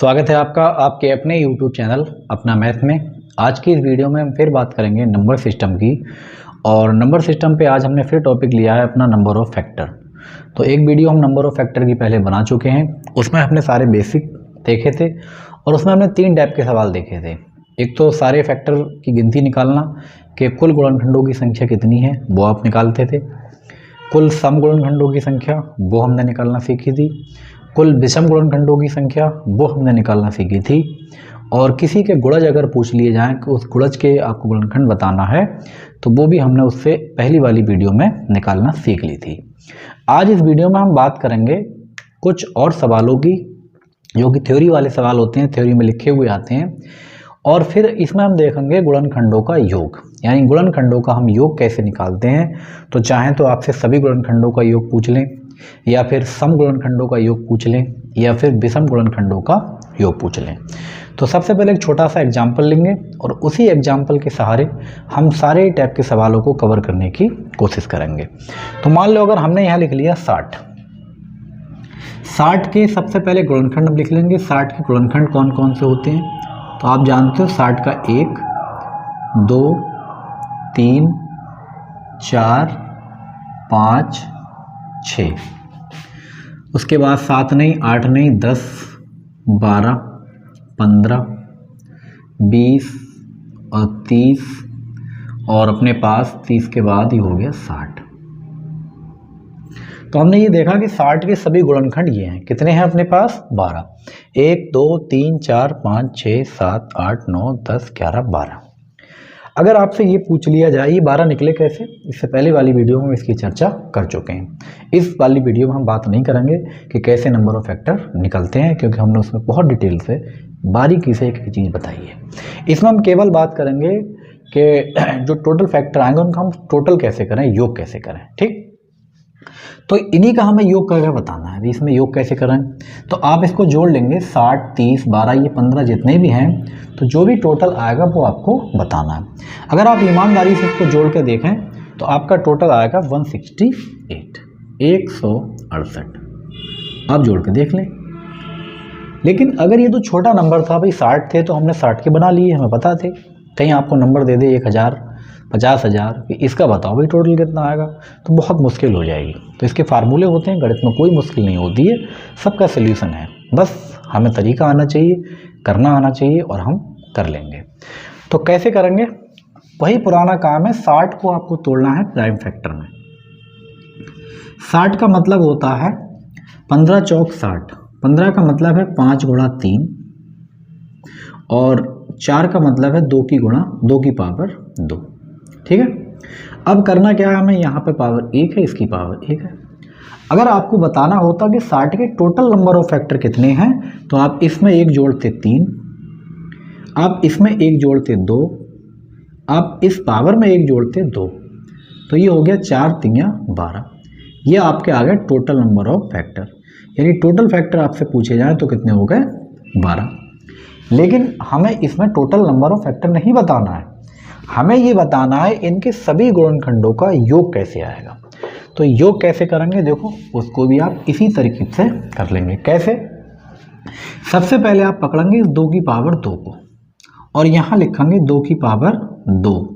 स्वागत है आपका आपके अपने YouTube चैनल अपना मैथ में। आज की इस वीडियो में हम फिर बात करेंगे नंबर सिस्टम की। और नंबर सिस्टम पे आज हमने फिर टॉपिक लिया है अपना नंबर ऑफ फैक्टर। तो एक वीडियो हम नंबर ऑफ फैक्टर की पहले बना चुके हैं, उसमें हमने सारे बेसिक देखे थे और उसमें हमने 3 टाइप के सवाल देखे थे। एक तो सारे फैक्टर की गिनती निकालना कि कुल गुणनखंडों की संख्या कितनी है वो आप निकालते थे। कुल सम गुणनखंडों की संख्या वो हमने निकालना सीखी थी। कुल विषम गुणनखंडों की संख्या वो हमने निकालना सीखी थी। और किसी के गुणज अगर पूछ लिए जाएं कि उस गुणज के आपको गुणनखंड बताना है तो वो भी हमने उससे पहली वाली वीडियो में निकालना सीख ली थी। आज इस वीडियो में हम बात करेंगे कुछ और सवालों की जो कि थ्योरी वाले सवाल होते हैं, थ्योरी में लिखे हुए आते हैं। और फिर इसमें हम देखेंगे गुणनखंडों का योग, यानी गुणनखंडों का हम योग कैसे निकालते हैं। तो चाहें तो आपसे सभी गुणनखंडों का योग पूछ लें, या फिर सम गुणनखंडों का योग पूछ लें, या फिर विषम गुणनखंडों का योग पूछ लें। तो सबसे पहले एक छोटा सा एग्जाम्पल लेंगे और उसी एग्जाम्पल के सहारे हम सारे टाइप के सवालों को कवर करने की कोशिश करेंगे। तो मान लो अगर हमने यहाँ लिख लिया 60 के सबसे पहले गुणनखंड हम लिख लेंगे। 60 के गुणनखंड कौन कौन से होते हैं तो आप जानते हो 60 का 1, 2, 3, 4, 5, 6। उसके बाद 7 नहीं, 8 नहीं, 10, 12, 15, 20 और 30 और अपने पास 30 के बाद ही हो गया 60। तो हमने ये देखा कि 60 के सभी गुणनखंड ये हैं। कितने हैं अपने पास? 12। 1, 2, 3, 4, 5, 6, 7, 8, 9, 10, 11, 12। अगर आपसे ये पूछ लिया जाए ये 12 निकले कैसे, इससे पहले वाली वीडियो में इसकी चर्चा कर चुके हैं। इस वाली वीडियो में हम बात नहीं करेंगे कि कैसे नंबर ऑफ फैक्टर निकलते हैं, क्योंकि हमने उसमें बहुत डिटेल से बारीकी से एक चीज़ बताई है। इसमें हम केवल बात करेंगे कि जो टोटल फैक्टर आएंगे उनका हम टोटल कैसे करें, योग कैसे करें। ठीक, तो इन्हीं का हमें योग करके बताना है। इसमें योग कैसे करें तो आप इसको जोड़ लेंगे 60, 30, 12, ये 15 जितने भी हैं, तो जो भी टोटल आएगा वो आपको बताना है। अगर आप ईमानदारी से इसको जोड़ के देखें तो आपका टोटल आएगा 168, 168। आप जोड़ के देख लें। लेकिन अगर ये तो छोटा नंबर था भाई, 60 थे तो हमने 60 के बना लिए, हमें पता थे। कहीं आपको नंबर दे दे 1000, 50,000, इसका बताओ भाई टोटल कितना आएगा, तो बहुत मुश्किल हो जाएगी। तो इसके फार्मूले होते हैं, गणित में कोई मुश्किल नहीं होती है, सबका सल्यूशन है। बस हमें तरीका आना चाहिए, करना आना चाहिए और हम कर लेंगे। तो कैसे करेंगे? वही पुराना काम है। 60 को आपको तोड़ना है प्राइम फैक्टर में। 60 का मतलब होता है 15 चौक 60। 15 का मतलब है 5 गुणा 3 और 4 का मतलब है 2 की गुणा 2 की पावर 2। ठीक है, अब करना क्या है हमें, यहाँ पे पावर 1 है, इसकी पावर 1 है। अगर आपको बताना होता कि 60 के टोटल नंबर ऑफ फैक्टर कितने हैं तो आप इसमें 1 जोड़ते 3, आप इसमें 1 जोड़ते 2, आप इस पावर में 1 जोड़ते 2, तो ये हो गया 4 3 12। ये आपके आ गए टोटल नंबर ऑफ फैक्टर। यानी टोटल फैक्टर आपसे पूछे जाए तो कितने हो गए? 12। लेकिन हमें इसमें टोटल नंबर ऑफ फैक्टर नहीं बताना है, हमें ये बताना है इनके सभी गुणनखंडों का योग कैसे आएगा। तो योग कैसे करेंगे देखो, उसको भी आप इसी तरीके से कर लेंगे। कैसे? सबसे पहले आप पकड़ेंगे इस 2 की पावर 2 को और यहाँ लिखेंगे 2 की पावर 2।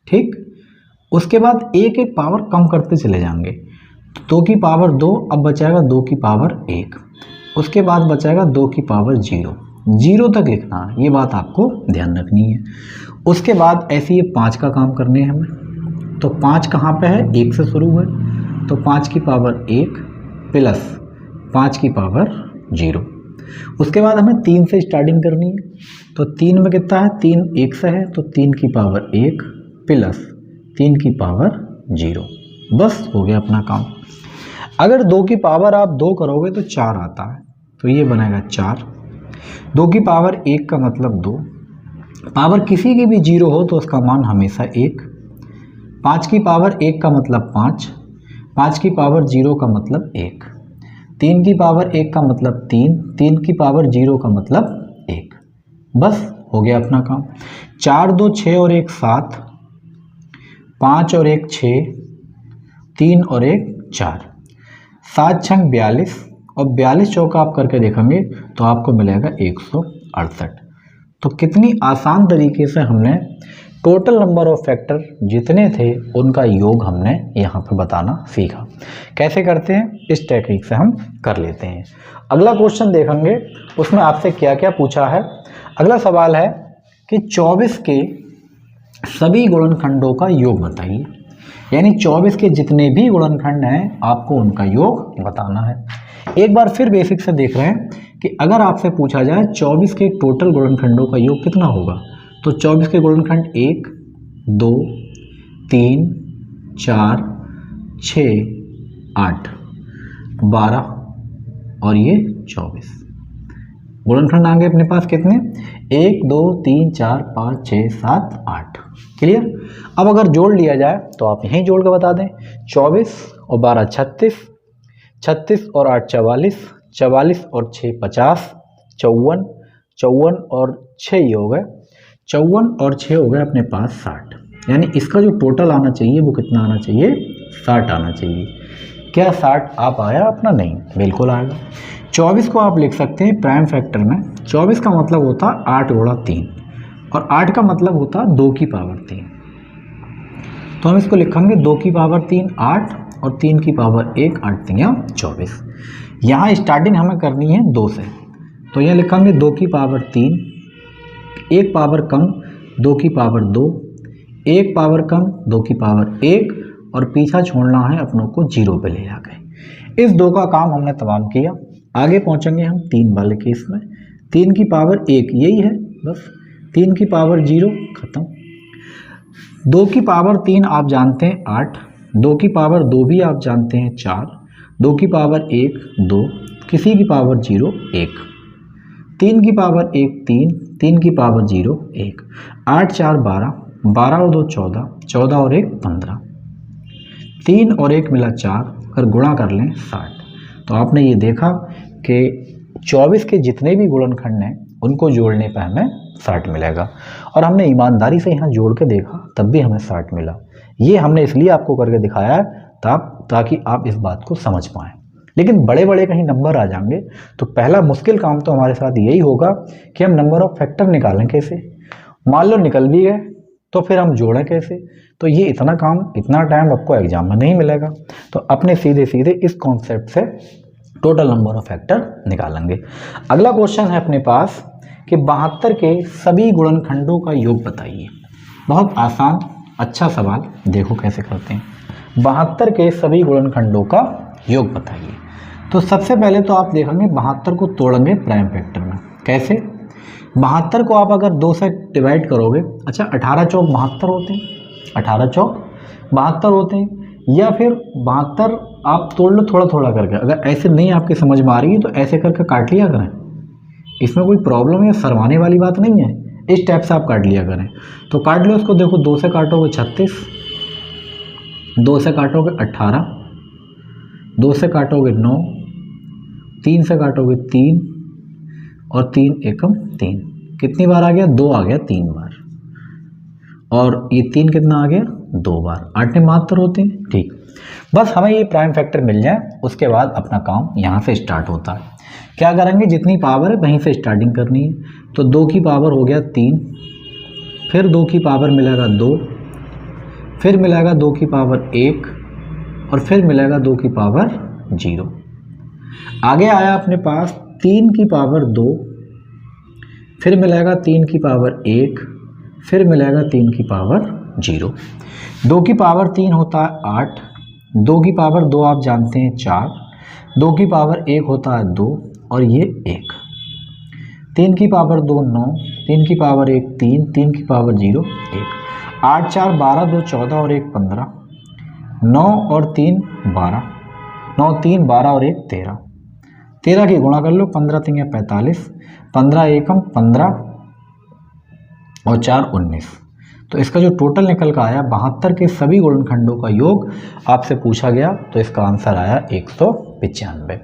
ठीक, उसके बाद एक एक पावर कम करते चले जाएंगे। 2 की पावर 2, अब बचाएगा 2 की पावर 1, उसके बाद बचाएगा 2 की पावर 0 तक लिखना है, ये बात आपको ध्यान रखनी है। उसके बाद ऐसे ये 5 का काम करने हैं हमें। तो 5 कहाँ पे है? 1 से शुरू है, तो 5 की पावर 1 प्लस 5 की पावर 0। उसके बाद हमें 3 से स्टार्टिंग करनी है। तो 3 में कितना है? 3 1 से है, तो 3 की पावर 1 प्लस 3 की पावर 0। बस हो गया अपना काम। अगर 2 की पावर आप 2 करोगे तो 4 आता है, तो ये बनेगा 4। 2 की पावर 1 का मतलब 2, पावर किसी की भी 0 हो तो उसका मान हमेशा 1। 5 की पावर 1 का मतलब 5, 5 की पावर 0 का मतलब 1, 3 की पावर 1 का मतलब 3, 3 की पावर 0 का मतलब 1। बस हो गया अपना काम। 4 2 6 और 1 7, 5 और 1 6, 3 और 1 4, 7 6 42 और 42 चौका आप करके देखेंगे तो आपको मिलेगा 168। तो कितनी आसान तरीके से हमने टोटल नंबर ऑफ फैक्टर जितने थे उनका योग हमने यहाँ पे बताना सीखा। कैसे करते हैं, इस टेक्निक से हम कर लेते हैं। अगला क्वेश्चन देखेंगे, उसमें आपसे क्या क्या पूछा है। अगला सवाल है कि 24 के सभी गुणनखंडों का योग बताइए। यानी 24 के जितने भी गुणनखंड हैं आपको उनका योग बताना है। एक बार फिर बेसिक से देख रहे हैं कि अगर आपसे पूछा जाए 24 के टोटल गुणनखंडों का योग कितना होगा, तो 24 के गुणनखंड 1, 2, 3, 4, 6, 8, 12 और ये 24 गुणनखंड आएंगे अपने पास कितने, 1, 2, 3, 4, 5, 6, 7, 8। क्लियर। अब अगर जोड़ लिया जाए तो आप यहीं जोड़ के बता दें, 24 और 12 36, 36 और 8 44, 44 और 6 50, 54, 54 और 6 ये हो गए, 54 और 6 हो गए अपने पास 60। यानी इसका जो टोटल आना चाहिए वो कितना आना चाहिए, 60 आना चाहिए। क्या 60 आ पाया अपना, नहीं बिल्कुल आएगा। 24 को आप लिख सकते हैं प्राइम फैक्टर में। 24 का मतलब होता 8 गुणा 3 और 8 का मतलब होता 2 की पावर 3। तो हम इसको लिखेंगे 2 की पावर 3 8 और 3 की पावर 1, 8 3 24। यहाँ स्टार्टिंग हमें करनी है 2 से, तो यहाँ लिखेंगे 2 की पावर 3, 1 पावर कम 2 की पावर 2, 1 पावर कम 2 की पावर 1 और पीछा छोड़ना है अपनों को 0 पे ले जाके। इस 2 का काम हमने तमाम किया। आगे पहुंचेंगे हम 3 वाले केस में। 3 की पावर 1 यही है बस, 3 की पावर 0 खत्म। 2 की पावर 3 आप जानते हैं 8, 2 की पावर 2 भी आप जानते हैं 4, 2 की पावर 1 2, किसी की पावर 0 1, 3 की पावर 1 3, 3 की पावर 0 1, 8 4 12, 12 और 2 14, 14 और 1 15, 3 और 1 मिला 4, अगर गुणा कर लें 60। तो आपने ये देखा कि 24 के जितने भी गुणनखंड हैं उनको जोड़ने पर हमें 60 मिलेगा। और हमने ईमानदारी से यहाँ जोड़ के देखा तब भी हमें 60 मिला। ये हमने इसलिए आपको करके दिखाया है ताकि आप इस बात को समझ पाएँ। लेकिन बड़े बड़े कहीं नंबर आ जाएंगे तो पहला मुश्किल काम तो हमारे साथ यही होगा कि हम नंबर ऑफ फैक्टर निकालें कैसे। मान लो निकल भी गए तो फिर हम जोड़ें कैसे। तो ये इतना काम, इतना टाइम आपको एग्जाम में नहीं मिलेगा। तो अपने सीधे सीधे इस कॉन्सेप्ट से टोटल नंबर ऑफ फैक्टर निकालेंगे। अगला क्वेश्चन है अपने पास कि 72 के सभी गुणनखंडों का योग बताइए। बहुत आसान अच्छा सवाल, देखो कैसे करते हैं। 72 के सभी गुणनखंडों का योग बताइए। तो सबसे पहले तो आप देखेंगे 72 को तोड़ेंगे प्राइम फैक्टर में। कैसे, 72 को आप अगर 2 से डिवाइड करोगे, अच्छा 18 चौक 72 होते हैं, 18 चौक 72 होते हैं। या फिर 72 आप तोड़ लो थोड़ा थोड़ा करके। अगर ऐसे नहीं आपकी समझ में आ रही है तो ऐसे करके काट लिया करें, इसमें कोई प्रॉब्लम या शर्माने वाली बात नहीं है। इस टाइप से आप काट लिया करें। तो काट लो इसको, देखो 2 से काटोगे 36, 2 से काटोगे 18, 2 से काटोगे 9, 3 से काटोगे 3 और 3 एकम 3। कितनी बार आ गया, 2 आ गया 3 बार। और ये 3 कितना आ गया, 2 बार। 8 मात्र होते हैं, ठीक। बस हमें ये प्राइम फैक्टर मिल जाए उसके बाद अपना काम यहाँ से स्टार्ट होता है। क्या करेंगे, जितनी पावर है वहीं से स्टार्टिंग करनी है। तो 2 की पावर हो गया 3, फिर 2 की पावर मिलेगा 2, फिर मिलेगा 2 की पावर 1 और फिर मिलेगा 2 की पावर 0। आगे आया अपने पास 3 की पावर 2, फिर मिलेगा 3 की पावर 1, फिर मिलेगा 3 की पावर 0। 2 की पावर 3 होता है 8, 2 की पावर 2 आप जानते हैं 4, 2 की पावर 1 होता है 2 और ये 1, 3 की पावर 2 9, 3 की पावर 1 3, 3 की पावर 0 1, 8 4 12, 2 14 और 1 15, 9 और 3 12, 9 3 12 और 1 13, 13 की गुणा कर लो, 15 3 45, 15 एकम 15 और 4 19। तो इसका जो टोटल निकल का आया 72 के सभी गुणनखंडों का योग आपसे पूछा गया, तो इसका आंसर आया 195।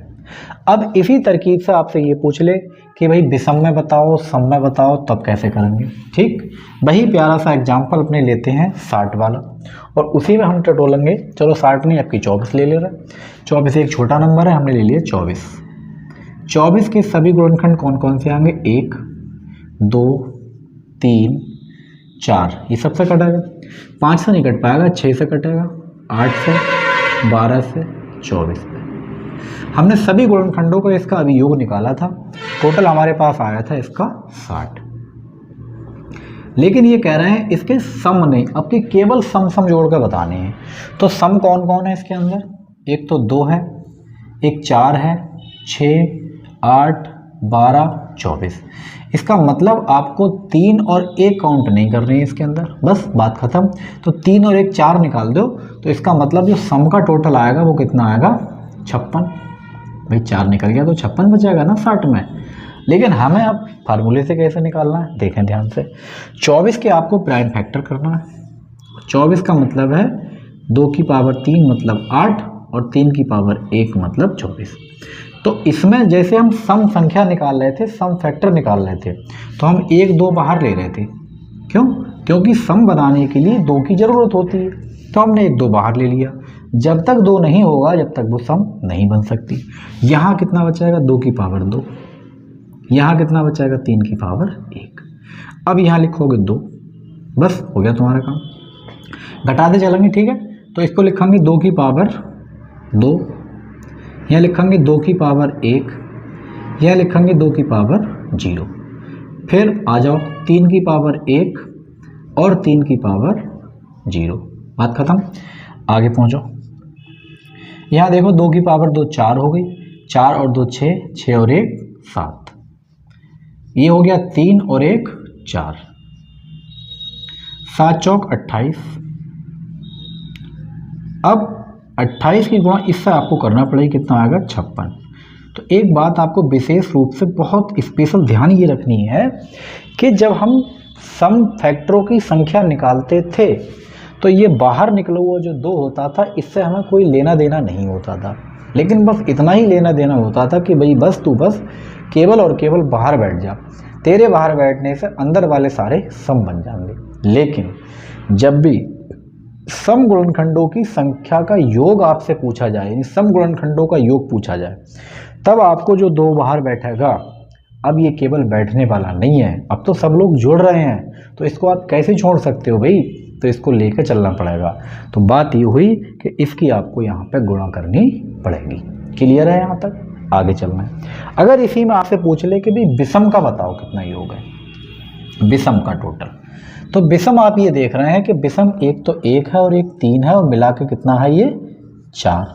अब इसी तरकीब से आपसे ये पूछ ले कि भाई विषम में बताओ, सम में बताओ, तब कैसे करेंगे। ठीक, वही प्यारा सा एग्जाम्पल अपने लेते हैं 60 वाला और उसी में हम टटोलेंगे। चलो 60 नहीं, आपकी 24 ले ले रहे। 24 एक छोटा नंबर है, हमने ले लिया 24। 24 के सभी गुणनखंड कौन कौन से आएंगे? 1 2 3 4, ये सबसे कटेगा। 5 से नहीं कट पाएगा, 6 से कटेगा, 8 से, 12 से, 24 से। हमने सभी गुणनखंडों का इसका अभियोग निकाला था, टोटल हमारे पास आया था इसका 60। लेकिन ये कह रहे हैं इसके सम नहीं, अब के केवल सम जोड़ कर बताने हैं। तो सम कौन कौन है इसके अंदर? एक तो 2 है, एक 4 है, 6 8 12 24। इसका मतलब आपको 3 और 1 काउंट नहीं करनी है इसके अंदर, बस बात खत्म। तो 3 और 1 4 निकाल दो, तो इसका मतलब जो सम का टोटल आएगा वो कितना आएगा? 56। भाई 4 निकल गया तो 56 बचेगा ना 60 में। लेकिन हमें अब फार्मूले से कैसे निकालना है, देखें ध्यान से। 24 के आपको प्राइम फैक्टर करना है। 24 का मतलब है 2 की पावर 3 मतलब 8 और 3 की पावर 1 मतलब 24। तो इसमें जैसे हम सम संख्या निकाल रहे थे, सम फैक्टर निकाल रहे थे, तो हम 1 2 बाहर ले रहे थे। क्यों? क्योंकि सम बनाने के लिए 2 की ज़रूरत होती है, तो हमने 1 2 बाहर ले लिया। जब तक 2 नहीं होगा जब तक वो सम नहीं बन सकती। यहाँ कितना बचाएगा? 2 की पावर 2। यहाँ कितना बचाएगा? 3 की पावर 1। अब यहाँ लिखोगे 2, बस हो गया तुम्हारा काम। घटाते चलेंगे, ठीक है। तो इसको लिखेंगे 2 की पावर 2, यहाँ लिखेंगे 2 की पावर 1, यहाँ लिखेंगे 2 की पावर 0। फिर आ जाओ 3 की पावर 1 और 3 की पावर 0। बात खत्म, आगे पहुँचो। यहाँ देखो 2 की पावर 2 4 हो गई, 4 और 2 6, 6 और 1 7। ये हो गया 3 और 1 4, 7 चौक 28। अब 28 की गुणा इससे आपको करना पड़ेगा, कितना आएगा? 56। तो एक बात आपको विशेष रूप से बहुत स्पेशल ध्यान ये रखनी है कि जब हम सम फैक्टरों की संख्या निकालते थे तो ये बाहर निकला हुआ जो 2 होता था, इससे हमें कोई लेना देना नहीं होता था। लेकिन बस इतना ही लेना देना होता था कि भाई बस तू बस केवल और केवल बाहर बैठ जा, तेरे बाहर बैठने से अंदर वाले सारे सम बन जाएंगे। लेकिन जब भी सम गुणनखंडों की संख्या का योग आपसे पूछा जाए, यानी सम गुणनखंडों का योग पूछा जाए, तब आपको जो 2 बाहर बैठेगा, अब ये केवल बैठने वाला नहीं है, अब तो सब लोग जुड़ रहे हैं, तो इसको आप कैसे छोड़ सकते हो भाई? तो इसको लेकर चलना पड़ेगा। तो बात ये हुई कि इसकी आपको यहाँ पे गुणा करनी पड़ेगी। क्लियर है यहाँ तक? आगे चलना है। अगर इसी में आपसे पूछ ले कि भाई विषम का बताओ कितना योग है, विषम का टोटल, तो विषम आप ये देख रहे हैं कि विषम एक तो 1 है और एक 3 है, और मिला के कितना है ये? 4।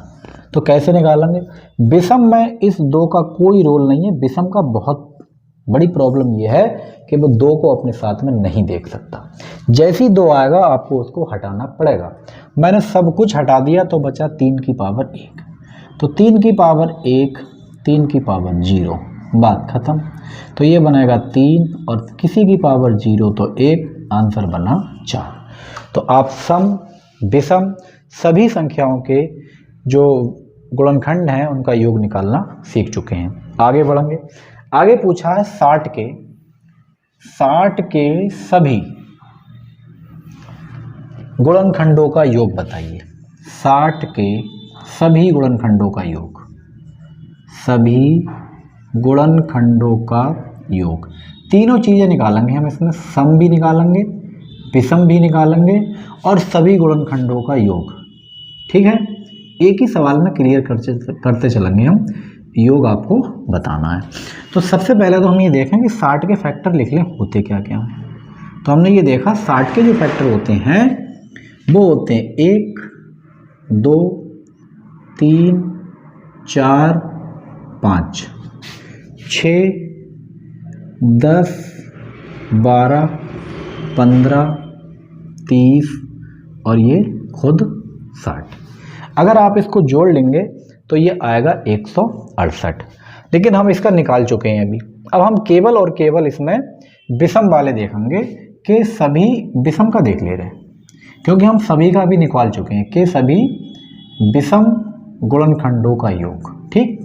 तो कैसे निकालेंगे? विषम में इस 2 का कोई रोल नहीं है। विषम का बहुत बड़ी प्रॉब्लम ये है कि वो 2 को अपने साथ में नहीं देख सकता। जैसी 2 आएगा आपको उसको हटाना पड़ेगा। मैंने सब कुछ हटा दिया तो बचा 3 की पावर 1। तो 3 की पावर 1, 3 की पावर 0, बात खत्म। तो ये बनेगा 3 और किसी की पावर 0 तो 1, आंसर बना 4। तो आप सम विषम सभी संख्याओं के जो गुणनखंड हैं उनका योग निकालना सीख चुके हैं। आगे बढ़ेंगे। आगे पूछा है 60 के सभी गुणनखंडों का योग बताइए। 60 के सभी गुणनखंडों का योग, सभी गुणनखंडों का योग। तीनों चीज़ें निकालेंगे हम इसमें, सम भी निकालेंगे, विषम भी निकालेंगे और सभी गुणनखंडों का योग। ठीक है, एक ही सवाल में क्लियर करते चलेंगे हम, योग आपको बताना है। तो सबसे पहले तो हम ये देखें कि 60 के फैक्टर लिख लें होते क्या क्या हैं। तो हमने ये देखा 60 के जो फैक्टर होते हैं वो होते हैं 1 2 3 4 5 6 10 12 15 30 और ये खुद 60। अगर आप इसको जोड़ लेंगे तो ये आएगा 168। लेकिन हम इसका निकाल चुके हैं अभी। अब हम केवल और केवल इसमें विषम वाले देखेंगे कि सभी विषम का देख ले रहे हैं, क्योंकि हम सभी का भी निकाल चुके हैं कि सभी विषम गुणनखंडों का योग। ठीक,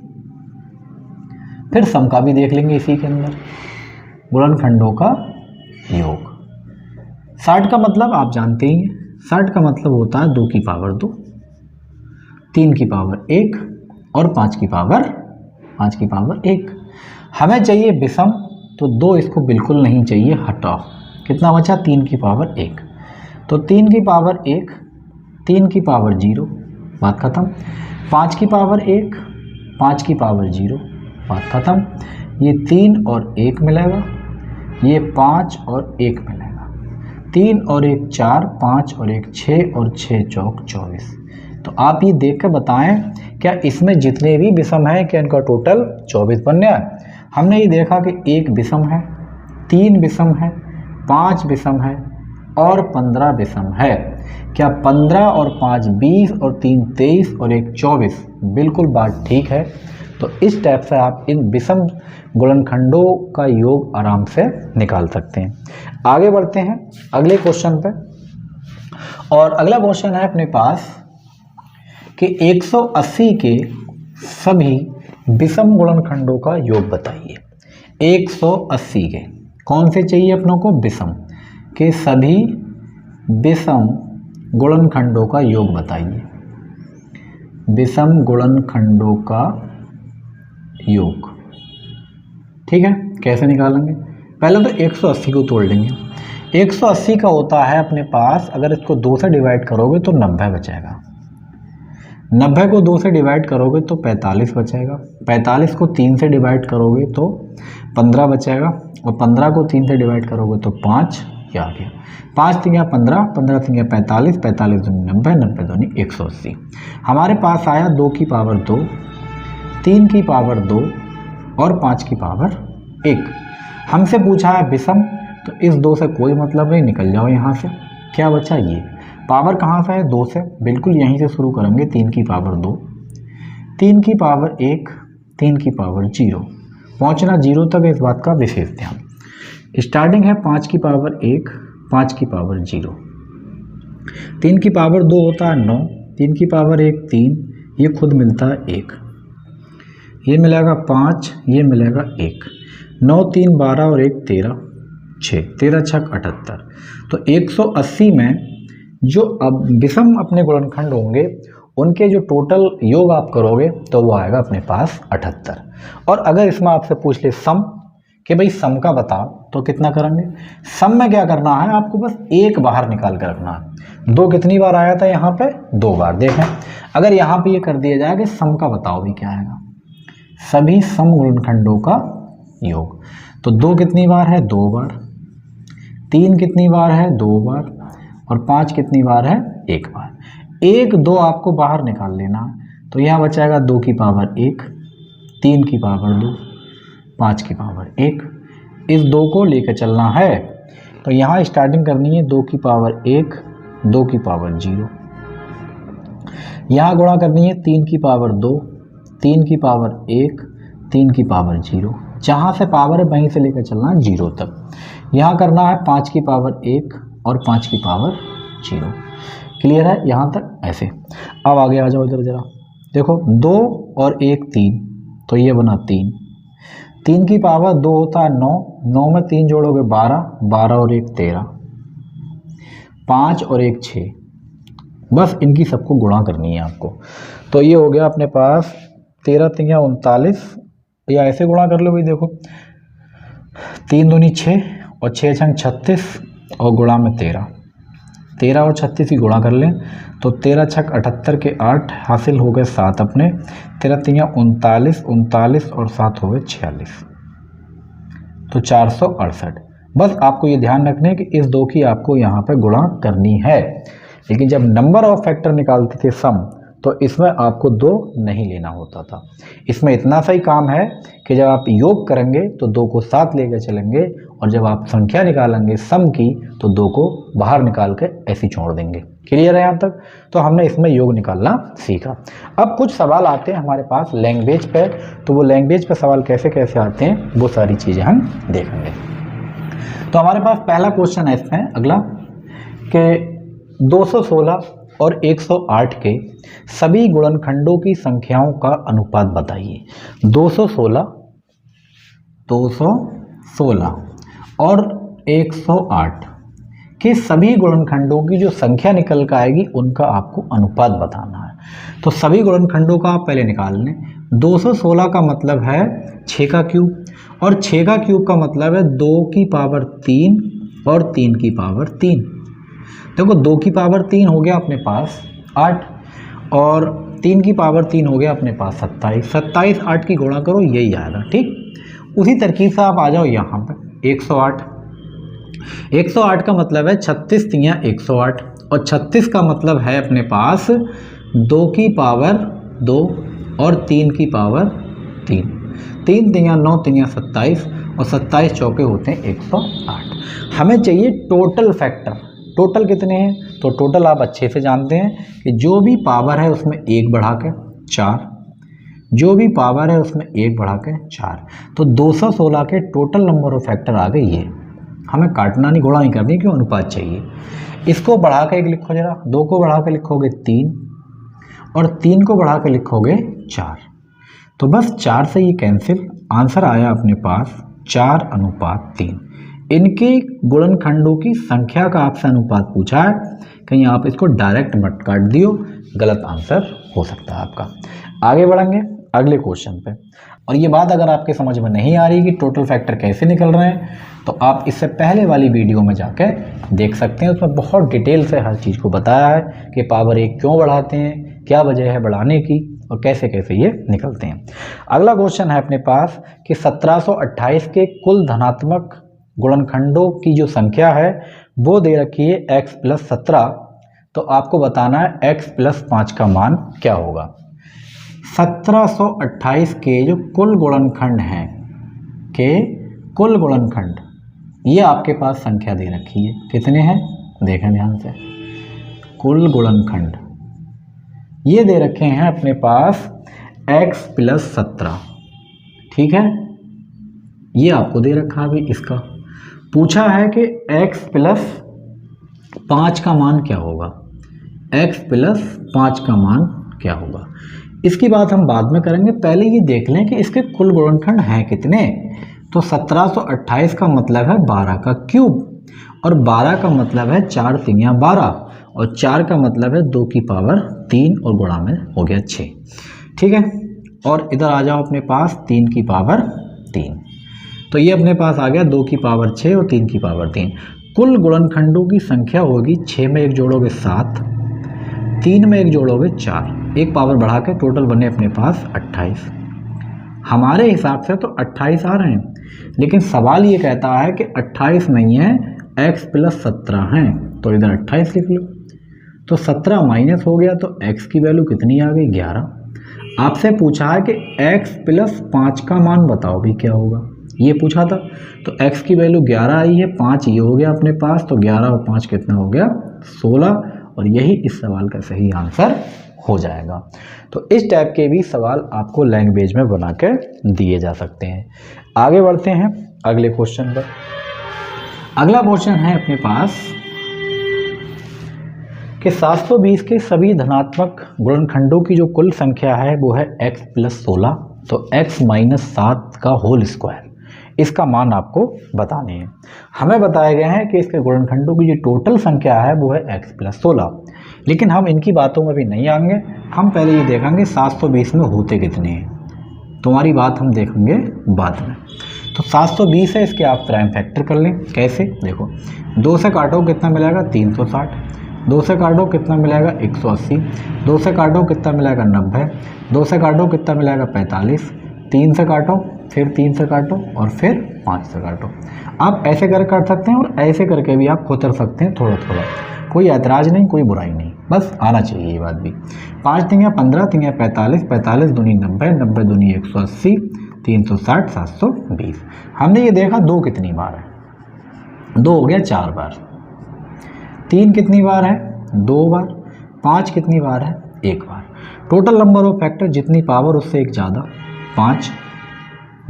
फिर सम का भी देख लेंगे इसी के अंदर, गुणनखंडों का योग। 60 का मतलब आप जानते ही हैं, 60 का मतलब होता है 2 की पावर 2, 3 की पावर 1 और 5 की पावर 1। हमें चाहिए विषम, तो 2 इसको बिल्कुल नहीं चाहिए, हटाओ। कितना बचा? 3 की पावर 1। तो 3 की पावर 1, 3 की पावर 0, बात खत्म। 5 की पावर 1, 5 की पावर 0, बात खत्म। ये 3 और 1 मिलेगा, ये 5 और 1 मिलेगा। 3 और 1 4, 5 और 1 6 और 6 चौक 24। तो आप ये देख कर बताएं क्या इसमें जितने भी विषम हैं क्या इनका टोटल 24 बन गया? हमने ये देखा कि 1 विषम है, 3 विषम है, 5 विषम है और 15 विषम है। क्या 15 और 5 20 और 3 23 और 1 24? बिल्कुल बात ठीक है। तो इस टाइप से आप इन विषम गुणनखंडों का योग आराम से निकाल सकते हैं। आगे बढ़ते हैं अगले क्वेश्चन पे। और अगला क्वेश्चन है अपने पास कि 180 के सभी विषम गुणनखंडों का योग बताइए। 180 के कौन से चाहिए अपनों को? विषम के सभी विषम गुणनखंडों का योग बताइए। विषम गुणनखंडों का योग, ठीक है। कैसे निकालेंगे? पहले तो 180 को तोड़ लेंगे। 180 का होता है अपने पास, अगर इसको 2 से डिवाइड करोगे तो 90 बचेगा। 90 को 2 से डिवाइड करोगे तो 45 बचेगा। 45 को 3 से डिवाइड करोगे तो 15 बचेगा। और 15 को 3 से डिवाइड करोगे तो 5, ये आ गया। 5 3 15, 15 3 45, 45 दूनी 90, 90 दूनी 180। हमारे पास आया 2 की पावर 2, 3 की पावर 2 और 5 की पावर 1। हमसे पूछा है विषम, तो इस 2 से कोई मतलब नहीं, निकल जाओ यहाँ से। क्या बचा? ये पावर कहाँ से है? 2 से। बिल्कुल यहीं से शुरू करेंगे। 3 की पावर 2, 3 की पावर 1, 3 की पावर 0, पहुँचना 0 तक है, इस बात का विशेष ध्यान। स्टार्टिंग है 5 की पावर 1, 5 की पावर 0, 3 की पावर 2 होता है 9, 3 की पावर 1 3, ये खुद मिलता है 1, ये मिलेगा 5, ये मिलेगा 1, 9 3 12 और 1 13, 6 13 छक 78। तो 180 में जो अब विषम अपने गुणनखंड होंगे उनके जो टोटल योग आप करोगे तो वो आएगा अपने पास 78। और अगर इसमें आपसे पूछ ले सम कि भाई सम का बताओ, तो कितना करेंगे? सम में क्या करना है आपको? बस 1 बाहर निकाल कर रखना है। 2 कितनी बार आया था यहाँ पे? 2 बार। देखें अगर यहाँ पे ये कर दिया जाए कि सम का बताओ भी क्या आएगा, सभी सम गुणनखंडों का योग। तो 2 कितनी बार है? 2 बार। 3 कितनी बार है? 2 बार। और 5 कितनी बार है? 1 बार। 1 2 आपको बाहर निकाल लेना, तो यहाँ बचाएगा 2 की पावर 1, 3 की पावर 2, 5 की पावर 1। इस 2 को लेकर चलना है, तो यहाँ स्टार्टिंग करनी है 2 की पावर 1, 2 की पावर 0। यहाँ गुणा करनी है 3 की पावर 2, 3 की पावर 1, 3 की पावर 0। जहाँ से पावर है वहीं से लेकर चलना है 0 तक। यहाँ करना है 5 की पावर 1 और 5 की पावर 0। क्लियर है यहाँ तक? ऐसे। अब आगे आ जाओ इधर जरा। देखो 2 और 1 3, तो ये बना 3। 3 की पावर 2 होता है 9, 9 में 3 जोड़ोगे 12, 12 और 1 13, 5 और 1 6। बस इनकी सबको गुणा करनी है आपको। तो ये हो गया अपने पास 13 3 39, या ऐसे गुणा कर लो भाई। देखो 3 दूनी 6 और 6 छंग 36 और गुणा में 13, 13 और 36 की गुणा कर लें तो 13 छक 78 के 8 हासिल हो गए 7 अपने। 13 3 39, 39 और 7 हो गए 46, तो 468। बस आपको ये ध्यान रखना है कि इस 2 की आपको यहाँ पे गुणा करनी है। लेकिन जब नंबर ऑफ फैक्टर निकालते थे सम, तो इसमें आपको 2 नहीं लेना होता था। इसमें इतना सा ही काम है कि जब आप योग करेंगे तो 2 को साथ लेकर चलेंगे, और जब आप संख्या निकालेंगे सम की तो 2 को बाहर निकाल के ऐसे छोड़ देंगे। क्लियर है यहाँ तक? तो हमने इसमें योग निकालना सीखा। अब कुछ सवाल आते हैं हमारे पास लैंग्वेज पे, तो वो लैंग्वेज पे सवाल कैसे कैसे आते हैं वो सारी चीज़ें हम देखेंगे। तो हमारे पास पहला क्वेश्चन है इसमें अगला कि 216 और 108 के सभी गुणनखंडों की संख्याओं का अनुपात बताइए। 216 और 108 के सभी गुणनखंडों की जो संख्या निकल कर आएगी उनका आपको अनुपात बताना है। तो सभी गुणनखंडों का आप पहले निकाल लें। 216 का मतलब है 6 का क्यूब, और 6 का क्यूब का मतलब है 2 की पावर 3 और 3 की पावर 3। देखो 2 की पावर 3 हो गया अपने पास 8 और 3 की पावर 3 हो गया अपने पास 27। 27 8 की गुणा करो यही आएगा। ठीक, उसी तरकीब से आप आ जाओ यहाँ पे 108। 108 का मतलब है 36 तियाँ 108 और 36 का मतलब है अपने पास 2 की पावर 2 और 3 की पावर 3। 3 तियाँ 9 तियाँ 27 और 27 चौके होते हैं 108। हमें चाहिए टोटल फैक्टर। टोटल कितने हैं? तो टोटल आप अच्छे से जानते हैं कि जो भी पावर है उसमें 1 बढ़ा के 4, जो भी पावर है उसमें 1 बढ़ा के 4। तो 216 के टोटल नंबर ऑफ फैक्टर आ गए ये। हमें काटना नहीं, गुणा नहीं करनी, क्यों? अनुपात चाहिए। इसको बढ़ा के एक लिखो जरा, 2 को बढ़ा के लिखोगे 3 और 3 को बढ़ा के लिखोगे 4। तो बस 4 से ये कैंसिल, आंसर आया अपने पास 4:3। इनके गुणनखंडों की संख्या का आपसे अनुपात पूछा है, कहीं आप इसको डायरेक्ट मत काट दियो, गलत आंसर हो सकता है आपका। आगे बढ़ेंगे अगले क्वेश्चन पे। और ये बात अगर आपके समझ में नहीं आ रही कि टोटल फैक्टर कैसे निकल रहे हैं, तो आप इससे पहले वाली वीडियो में जाके देख सकते हैं। उसमें बहुत डिटेल से हर चीज़ को बताया है कि पावर 1 क्यों बढ़ाते हैं, क्या वजह है बढ़ाने की और कैसे कैसे ये निकलते हैं। अगला क्वेश्चन है अपने पास कि 1728 के कुल धनात्मक गुणनखंडों की जो संख्या है वो दे रखी है x + 17। तो आपको बताना है x + 5 का मान क्या होगा। 1728 के जो कुल गुणनखंड हैं, के कुल गुणनखंड, ये आपके पास संख्या दे रखी है। कितने हैं देखें ध्यान से। कुल गुणनखंड ये दे रखे हैं अपने पास x + 17। ठीक है, ये आपको दे रखा है। अभी इसका पूछा है कि x + 5 का मान क्या होगा। x + 5 का मान क्या होगा, इसकी बात हम बाद में करेंगे। पहले ये देख लें कि इसके कुल गुणनखंड हैं कितने। तो 1728 का मतलब है 12 का क्यूब और 12 का मतलब है 4 तियाँ 12 और 4 का मतलब है 2 की पावर 3 और गुणा में हो गया 6। ठीक है, और इधर आ जाओ अपने पास 3 की पावर 3। तो ये अपने पास आ गया 2 की पावर 6 और 3 की पावर 3। कुल गुणनखंडों की संख्या होगी 6 में 1 जोड़ोगे 7, 3 में 1 जोड़ोगे 4, एक पावर बढ़ा के टोटल बने अपने पास 28। हमारे हिसाब से तो 28 आ रहे हैं, लेकिन सवाल ये कहता है कि 28 नहीं है, x + 17 हैं। तो इधर 28 लिख लो। तो 17 माइनस हो गया तो x की वैल्यू कितनी आ गई 11। आपसे पूछा है कि x + 5 का मान बताओ भी क्या होगा, ये पूछा था। तो x की वैल्यू 11 आई है, 5 ये हो गया अपने पास। तो 11 और 5 कितना हो गया 16 और यही इस सवाल का सही आंसर हो जाएगा। तो इस टाइप के भी सवाल आपको लैंग्वेज में बना के दिए जा सकते हैं। आगे बढ़ते हैं अगले क्वेश्चन पर। अगला क्वेश्चन है अपने पास कि 720 के सभी धनात्मक गुणनखंडों की जो कुल संख्या है वो है x + 16। तो x - 7 का होल स्क्वायर, इसका मान आपको बताने हैं। हमें बताया गया है कि इसके गुणनखंडों की जो टोटल संख्या है वो है x + 16, लेकिन हम इनकी बातों में भी नहीं आएंगे। हम पहले ये देखेंगे 720 में होते कितने हैं। तुम्हारी बात हम देखेंगे बाद में। तो 720 है, इसके आप प्राइम फैक्टर कर लें। कैसे? देखो 2 से काटो कितना मिलेगा 360, 2 से काटो कितना मिलेगा 180, 2 से काटो कितना मिलेगा 90, 2 से काटो कितना मिलेगा 45, 3 से काटो, फिर 3 से काटो और फिर 5 से काटो। आप ऐसे कर काट सकते हैं और ऐसे करके भी आप खोतर सकते हैं थोड़ा थोड़ा, कोई ऐतराज़ नहीं, कोई बुराई नहीं, बस आना चाहिए ये बात भी। 5 तियाँ 15, तियाँ 45, 45 दूनी 90, 90 दूनी 180, 360, 720। हमने ये देखा 2 कितनी बार है, 2 हो गया 4 बार, 3 कितनी बार है 2 बार, 5 कितनी बार है 1 बार। टोटल नंबर ऑफ फैक्टर जितनी पावर उससे 1 ज़्यादा 5,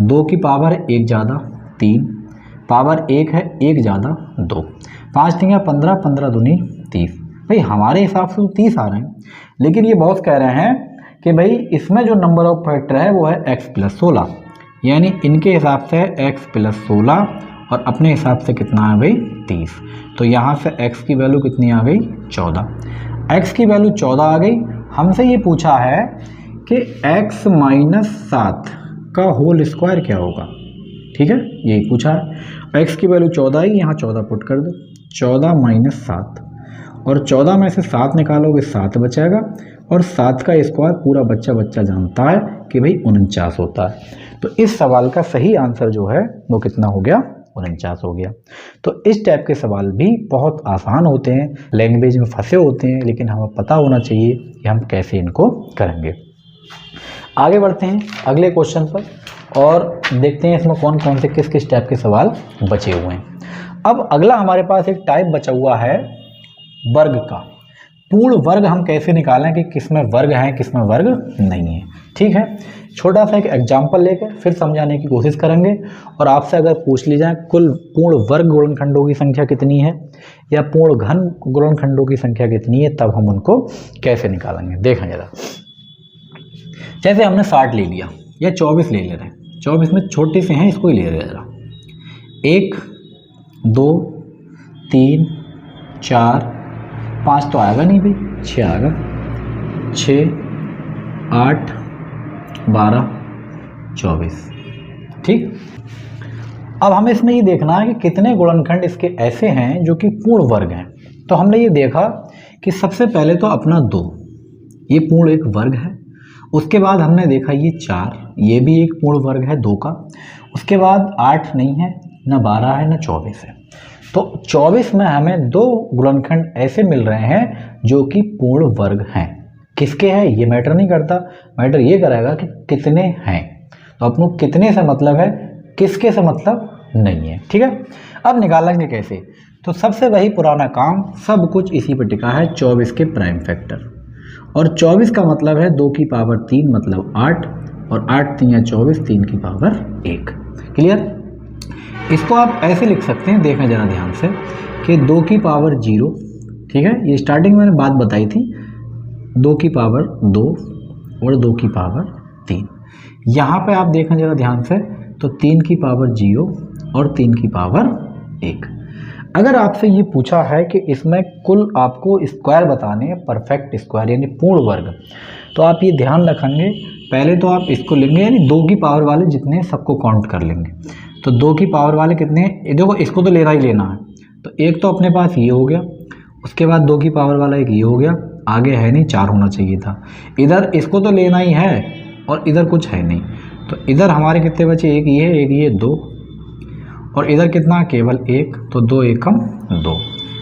2 की पावर है 1 ज़्यादा 3, पावर 1 है 1 ज़्यादा 2, 5 तियाँ 15, 15 दूनी 30। भाई हमारे हिसाब से तो 30 आ रहे हैं, लेकिन ये बहुत कह रहे हैं कि भाई इसमें जो नंबर ऑफ फैक्टर है वो है x + 16, यानी इनके हिसाब से x + 16 और अपने हिसाब से कितना है भाई 30। तो यहाँ से x की वैल्यू कितनी आ गई 14, x की वैल्यू 14 आ गई। हमसे ये पूछा है कि x - 7 का होल स्क्वायर क्या होगा। ठीक है, यही पूछा है। x की वैल्यू 14 है, यहाँ 14 पुट कर दो, 14 माइनस 7, और 14 में से 7 निकालोगे 7 बचेगा, और 7 का स्क्वायर पूरा बच्चा बच्चा जानता है कि भाई 49 होता है। तो इस सवाल का सही आंसर जो है वो कितना हो गया, 49 हो गया। तो इस टाइप के सवाल भी बहुत आसान होते हैं, लैंग्वेज में फंसे होते हैं, लेकिन हमें पता होना चाहिए कि हम कैसे इनको करेंगे। आगे बढ़ते हैं अगले क्वेश्चन पर और देखते हैं इसमें कौन कौन से किस किस टाइप के सवाल बचे हुए हैं। अब अगला हमारे पास एक टाइप बचा हुआ है वर्ग का। पूर्ण वर्ग हम कैसे निकालें कि किसमें वर्ग है किसमें वर्ग नहीं है। ठीक है, छोटा सा एक एग्जाम्पल लेकर फिर समझाने की कोशिश करेंगे। और आपसे अगर पूछ ली जाए कुल पूर्ण वर्ग गुणनखंडों की संख्या कितनी है या पूर्ण घन गुणनखंडों की संख्या कितनी है, तब हम उनको कैसे निकालेंगे। देखें जरा, जैसे हमने 60 ले लिया या 24 ले रहे हैं, 24 में छोटे से हैं, इसको ही ले रहे हैं जरा। 1 2 3 4 5 तो आएगा नहीं भाई, 6 आएगा, 6 8 12 24। ठीक, अब हमें इसमें ये देखना है कि कितने गुणनखंड इसके ऐसे हैं जो कि पूर्ण वर्ग हैं। तो हमने ये देखा कि सबसे पहले तो अपना 2, ये पूर्ण एक वर्ग है। उसके बाद हमने देखा ये 4, ये भी एक पूर्ण वर्ग है 2 का। उसके बाद 8 नहीं है, न 12 है, न 24 है। तो 24 में हमें 2 गुणनखंड ऐसे मिल रहे हैं जो कि पूर्ण वर्ग हैं। किसके हैं ये मैटर नहीं करता, मैटर ये करेगा कि कितने हैं। तो अपनों कितने से मतलब है, किसके से मतलब नहीं है। ठीक है, अब निकालेंगे कैसे। तो सबसे वही पुराना काम, सब कुछ इसी पर टिका है, 24 के प्राइम फैक्टर। और 24 का मतलब है 2 की पावर 3 मतलब 8, और 8 3 या 24, 3 की पावर 1। क्लियर, इसको आप ऐसे लिख सकते हैं, देखें जरा ध्यान से, कि 2 की पावर 0, ठीक है, ये स्टार्टिंग में मैंने बात बताई थी, 2 की पावर 2 और 2 की पावर 3। यहाँ पे आप देखें जरा ध्यान से, तो 3 की पावर 0 और 3 की पावर 1। अगर आपसे ये पूछा है कि इसमें कुल आपको स्क्वायर बताने हैं, परफेक्ट स्क्वायर यानी पूर्ण वर्ग, तो आप ये ध्यान रखेंगे, पहले तो आप इसको लेंगे यानी 2 की पावर वाले जितने सबको काउंट कर लेंगे। तो 2 की पावर वाले कितने हैं, देखो इसको तो लेना ही लेना है। तो एक तो अपने पास ये हो गया, उसके बाद 2 की पावर वाला एक ये हो गया, आगे है नहीं, 4 होना चाहिए था। इधर इसको तो लेना ही है और इधर कुछ है नहीं, तो इधर हमारे कितने बचे, एक ये 2, और इधर कितना, केवल 1। तो 2 एकम 2।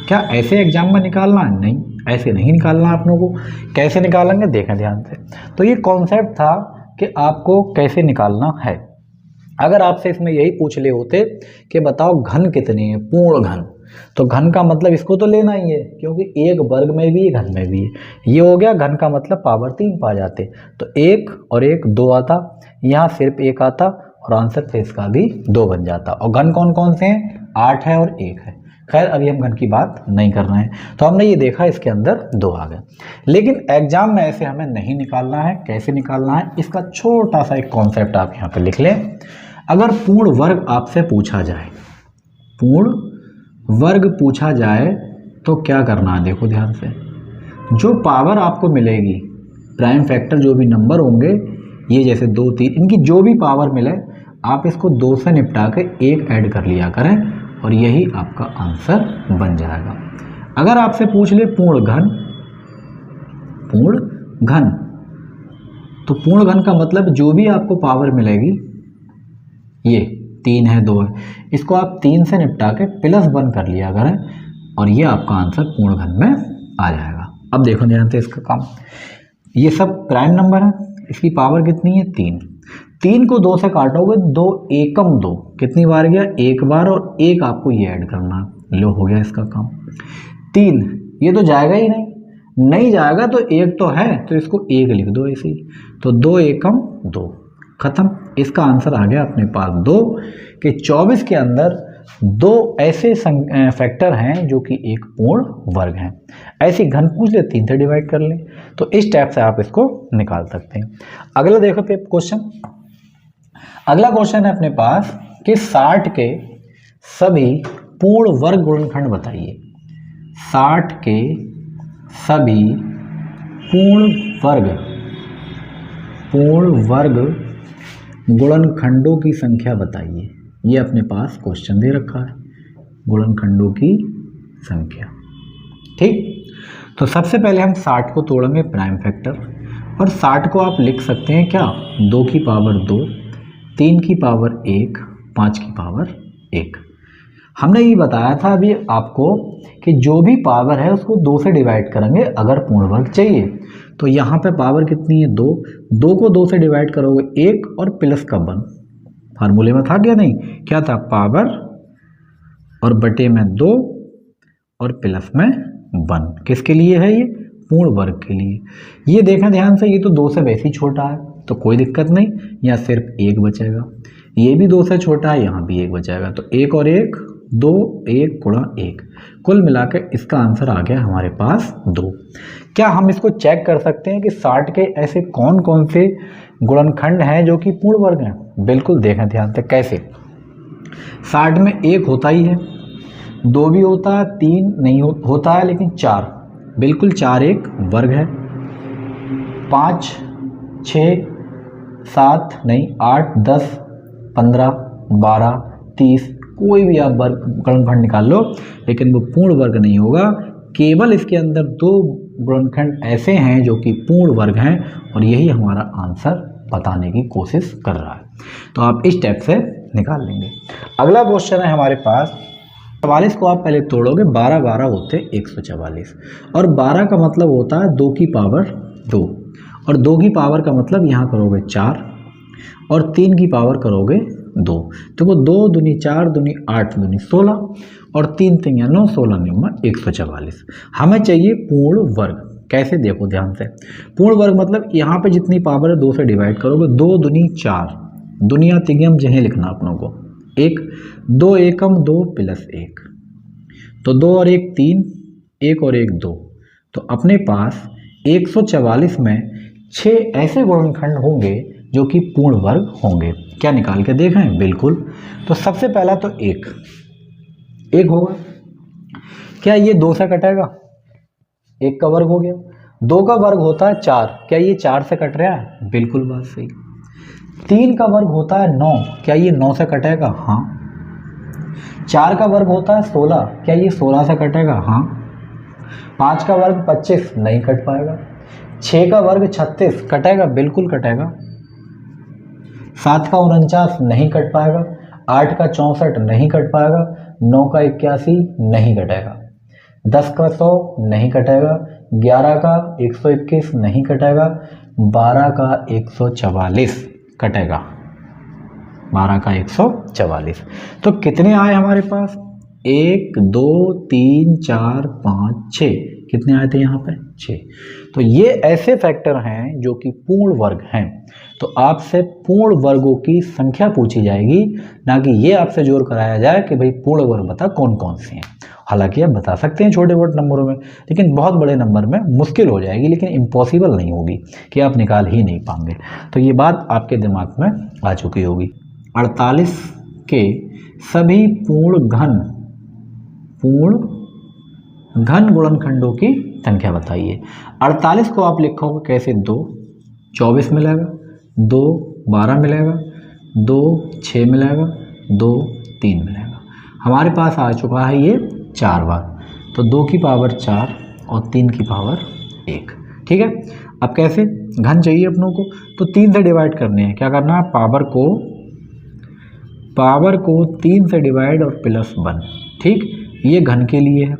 क्या ऐसे एग्जाम में निकालना है? नहीं, ऐसे नहीं निकालना अपनों को। कैसे निकालेंगे देखें ध्यान से। तो ये कॉन्सेप्ट था कि आपको कैसे निकालना है। अगर आपसे इसमें यही पूछ ले होते कि बताओ घन कितने हैं, पूर्ण घन, तो घन का मतलब इसको तो लेना ही है, क्योंकि एक वर्ग में भी है घन में भी है। ये हो गया घन का मतलब पावर 3 पा जाते, तो 1 और 1 2 आता, यहाँ सिर्फ 1 आता और आंसर फेस का भी 2 बन जाता। और घन कौन कौन से हैं, 8 है और 1 है। खैर अभी हम घन की बात नहीं कर रहे हैं। तो हमने ये देखा इसके अंदर 2 आ गए, लेकिन एग्जाम में ऐसे हमें नहीं निकालना है। कैसे निकालना है, इसका छोटा सा एक कॉन्सेप्ट आप यहाँ पे लिख लें। अगर पूर्ण वर्ग आपसे पूछा जाए, पूर्ण वर्ग पूछा जाए तो क्या करना है, देखो ध्यान से, जो पावर आपको मिलेगी, प्राइम फैक्टर जो भी नंबर होंगे, ये जैसे 2 3, इनकी जो भी पावर मिले आप इसको 2 से निपटा के 1 ऐड कर लिया करें और यही आपका आंसर बन जाएगा। अगर आपसे पूछ ले पूर्ण घन, पूर्ण घन, तो पूर्ण घन का मतलब जो भी आपको पावर मिलेगी, ये 3 है 2 है, इसको आप 3 से निपटा के +1 कर लिया करें और ये आपका आंसर पूर्ण घन में आ जाएगा। अब देखो ध्यान से इसका काम, ये सब प्राइम नंबर है, इसकी पावर कितनी है 3। 3 को 2 से काटोगे 2 एकम 2, कितनी बार गया, 1 बार, और 1 आपको ये ऐड करना है। लो हो गया इसका काम। 3 ये तो जाएगा ही नहीं जाएगा, तो 1 तो है, तो इसको 1 लिख दो ऐसे ही, तो 2 एकम 2, खत्म। इसका आंसर आ गया अपने पास 2, कि 24 के अंदर 2 ऐसे फैक्टर हैं जो कि एक पूर्ण वर्ग हैं। ऐसी घन पूछ ले 3 से डिवाइड कर लें, तो इस टाइप से आप इसको निकाल सकते हैं। अगला देखो पे क्वेश्चन, अगला क्वेश्चन है अपने पास कि 60 के सभी पूर्ण वर्ग गुणनखंड बताइए। 60 के सभी पूर्ण वर्ग गुणनखंडों की संख्या बताइए। ये अपने पास क्वेश्चन दे रखा है, गुणनखंडों की संख्या। ठीक, तो सबसे पहले हम 60 को तोड़ेंगे प्राइम फैक्टर, और 60 को आप लिख सकते हैं क्या, 2 की पावर 2, 3 की पावर 1, 5 की पावर 1। हमने ये बताया था अभी आपको कि जो भी पावर है उसको 2 से डिवाइड करेंगे अगर पूर्ण वर्ग चाहिए। तो यहाँ पे पावर कितनी है, 2, 2 को 2 से डिवाइड करोगे 1 और प्लस का 1, फार्मूले में था क्या, नहीं क्या था, पावर और बटे में 2 और प्लस में 1। किसके लिए है ये, पूर्ण वर्ग के लिए। ये देखें ध्यान से, ये तो 2 से वैसे ही छोटा है तो कोई दिक्कत नहीं, यहाँ सिर्फ 1 बचेगा। ये भी 2 से छोटा है, यहाँ भी 1 बचेगा, तो 1 और 1 2, 1 गुणा 1, कुल मिलाकर इसका आंसर आ गया हमारे पास 2। क्या हम इसको चेक कर सकते हैं कि 60 के ऐसे कौन कौन से गुणनखंड हैं जो कि पूर्ण वर्ग हैं? बिल्कुल, देखें ध्यान से कैसे। 60 में 1 होता ही है, 2 भी होता है, 3 नहीं होता है, लेकिन 4, बिल्कुल 4 एक वर्ग है। 5, 6, 7 नहीं, 8, 10, 15, 12, 30, कोई भी आप वर्ग गुणनखंड निकाल लो, लेकिन वो पूर्ण वर्ग नहीं होगा। केवल इसके अंदर 2 गुणनखंड ऐसे हैं जो कि पूर्ण वर्ग हैं, और यही हमारा आंसर बताने की कोशिश कर रहा है। तो आप इस स्टेप से निकाल लेंगे। अगला क्वेश्चन है हमारे पास, 44 को आप पहले तोड़ोगे, 12 12 होते 144, और 12 का मतलब होता है 2 की पावर 2, और 2 की पावर का मतलब यहाँ करोगे 4, और 3 की पावर करोगे 2, तो वो 2 दूनी 4 दूनी 8 दूनी 16, और 3 3 9, 16 9 144। हमें चाहिए पूर्ण वर्ग। कैसे, देखो ध्यान से, पूर्ण वर्ग मतलब यहाँ पे जितनी पावर है 2 से डिवाइड करोगे, 2 दूनी 4, दुनिया तिगम जहें लिखना अपनों को, 1 2 एकम 2 प्लस 1, तो 2 और 1 3, 1 और 1 2, तो अपने पास 144 में 6 ऐसे गुणनखंड होंगे जो कि पूर्ण वर्ग होंगे। क्या निकाल के देखें? बिल्कुल। तो सबसे पहला तो 1 होगा, क्या ये 2 से कटेगा? 1 का वर्ग हो गया। 2 का वर्ग होता है 4, क्या ये 4 से कट रहा है? बिल्कुल, बात सही। 3 का वर्ग होता है 9, क्या ये 9 से कटेगा? हाँ। 4 का वर्ग होता है 16, क्या ये 16 से कटेगा? हाँ। 5 का वर्ग 25, नहीं कट पाएगा। 6 का वर्ग 36, कटेगा? बिल्कुल कटेगा। 7 का 49, नहीं कट पाएगा। 8 का 64, नहीं कट पाएगा। 9 का 81, नहीं कटेगा। 10 का 100, नहीं कटेगा। 11 का 121, नहीं कटेगा। 12 का 144 कटेगा। 12 का 144। तो कितने आए हमारे पास? 1 2 3 4 5 6, कितने आए थे यहाँ पे? 6। तो ये ऐसे फैक्टर हैं जो कि पूर्ण वर्ग हैं। तो आपसे पूर्ण वर्गों की संख्या पूछी जाएगी, ना कि ये आपसे जोर कराया जाए कि भाई पूर्ण वर्ग बता कौन कौन से हैं। हालांकि आप बता सकते हैं छोटे मोटे नंबरों में, लेकिन बहुत बड़े नंबर में मुश्किल हो जाएगी, लेकिन इम्पॉसिबल नहीं होगी कि आप निकाल ही नहीं पाएंगे। तो ये बात आपके दिमाग में आ चुकी होगी। 48 के सभी पूर्ण घन गुणनखंडों की संख्या बताइए। 48 को आप लिखोगे कैसे? 2 24 मिलेगा, 2 12 मिलेगा, 2 6 मिलेगा, 2 3 मिलेगा। हमारे पास आ चुका है ये 4 बार, तो 2 की पावर 4 और 3 की पावर 1। ठीक है, अब कैसे घन चाहिए अपनों को? तो 3 से डिवाइड करने हैं। क्या करना है? पावर को 3 से डिवाइड और प्लस 1। ठीक, ये घन के लिए है,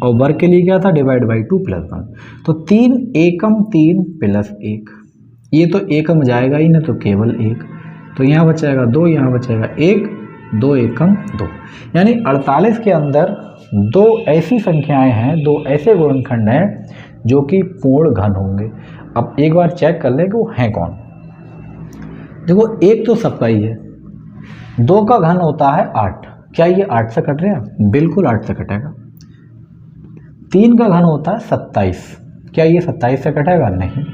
और वर्ग के लिए क्या था? Divide by 2 plus 1। तो 3 एकम 3 प्लस 1, ये तो एकम जाएगा ही ना, तो केवल 1, तो यहाँ बचेगा 2, यहाँ बचेगा 1, 2 एकम 2। यानी 48 के अंदर 2 ऐसी संख्याएं हैं, 2 ऐसे गुणनखंड हैं जो कि पूर्ण घन होंगे। अब एक बार चेक कर लें कि वो हैं कौन। देखो, 1 तो सबका ही है, 2 का घन होता है 8, क्या ये 8 से कट रहा है? बिल्कुल 8 से कटेगा। 3 का घन होता है 27, क्या ये 27 से कटेगा? नहीं।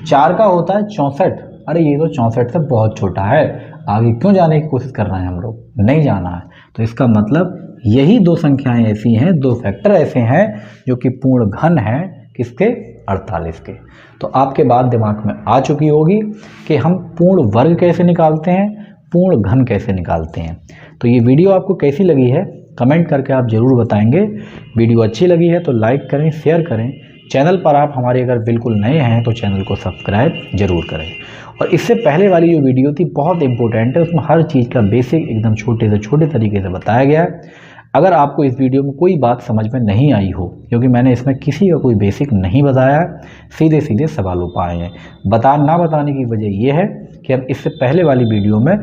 4 का होता है 64, अरे ये तो 64 से बहुत छोटा है, आगे क्यों जाने की कोशिश कर रहे हैं हम लोग? नहीं जाना है। तो इसका मतलब यही 2 संख्याएं ऐसी हैं, 2 फैक्टर ऐसे हैं जो कि पूर्ण घन हैं। किसके? 48 के। तो आपके बात दिमाग में आ चुकी होगी कि हम पूर्ण वर्ग कैसे निकालते हैं, पूर्ण घन कैसे निकालते हैं। तो ये वीडियो आपको कैसी लगी है कमेंट करके आप ज़रूर बताएंगे। वीडियो अच्छी लगी है तो लाइक करें, शेयर करें। चैनल पर आप हमारे अगर बिल्कुल नए हैं तो चैनल को सब्सक्राइब जरूर करें। और इससे पहले वाली जो वीडियो थी बहुत इंपॉर्टेंट है, उसमें हर चीज़ का बेसिक एकदम छोटे से छोटे तरीके से बताया गया है। अगर आपको इस वीडियो में कोई बात समझ में नहीं आई हो, क्योंकि मैंने इसमें किसी का कोई बेसिक नहीं बताया है, सीधे सीधे सवाल हो पाए हैं। ना बताने की वजह यह है कि हम इससे पहले वाली वीडियो में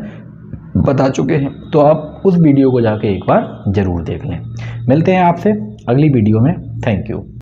बता चुके हैं, तो आप उस वीडियो को जाके एक बार ज़रूर देख लें। मिलते हैं आपसे अगली वीडियो में। Thank you.